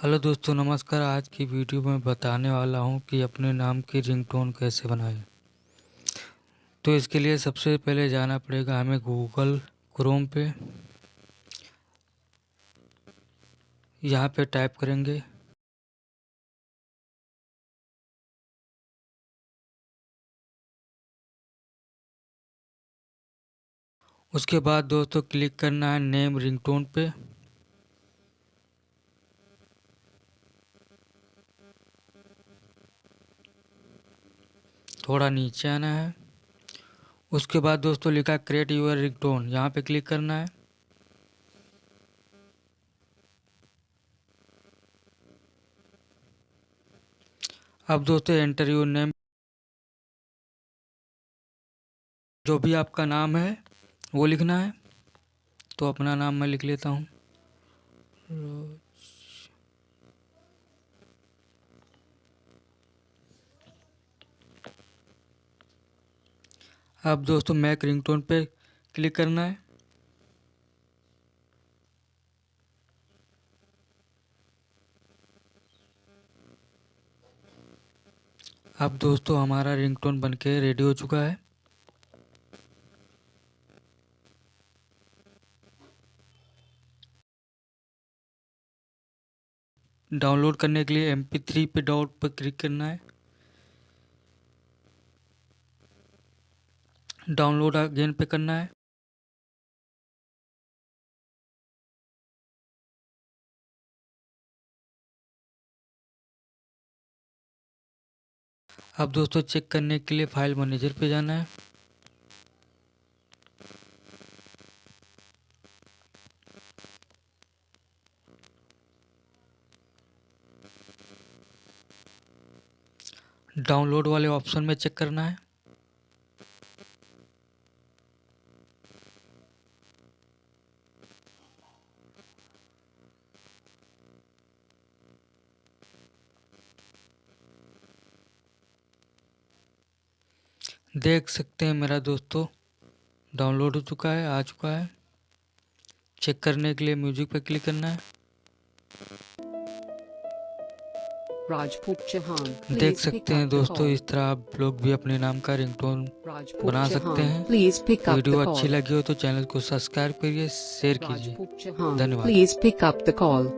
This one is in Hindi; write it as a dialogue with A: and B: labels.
A: हेलो दोस्तों, नमस्कार। आज की वीडियो में बताने वाला हूं कि अपने नाम की रिंगटोन कैसे बनाएं। तो इसके लिए सबसे पहले जाना पड़ेगा हमें गूगल क्रोम पे। यहाँ पे टाइप करेंगे उसके बाद दोस्तों क्लिक करना है नेम रिंगटोन पे। थोड़ा नीचे आना है। उसके बाद दोस्तों लिखा क्रिएट यूर रिंगटोन, यहाँ पे क्लिक करना है। अब दोस्तों एंटर यूर नेम, जो भी आपका नाम है वो लिखना है। तो अपना नाम मैं लिख लेता हूँ। अब दोस्तों मैक रिंगटोन पे क्लिक करना है। अब दोस्तों हमारा रिंगटोन बनके रेडी हो चुका है। डाउनलोड करने के लिए MP3 पे डॉट पर क्लिक करना है। डाउनलोड अगेन पे करना है। अब दोस्तों चेक करने के लिए फाइल मैनेजर पे जाना है। डाउनलोड वाले ऑप्शन में चेक करना है। देख सकते हैं मेरा दोस्तों डाउनलोड हो चुका है, आ चुका है। चेक करने के लिए म्यूजिक पे क्लिक करना है।
B: Rajput Chauhan,
A: देख
B: please pick
A: सकते हैं
B: up the
A: दोस्तों,
B: call.
A: इस तरह आप लोग भी अपने नाम का रिंगटोन
B: Rajput
A: बना सकते
B: Chauhan,
A: हैं।
B: please pick up
A: video
B: the
A: अच्छी
B: call.
A: लगी हो तो चैनल को सब्सक्राइब करिए, शेयर कीजिए।
B: Rajput Chauhan,
A: धन्यवाद।
B: please pick up the call.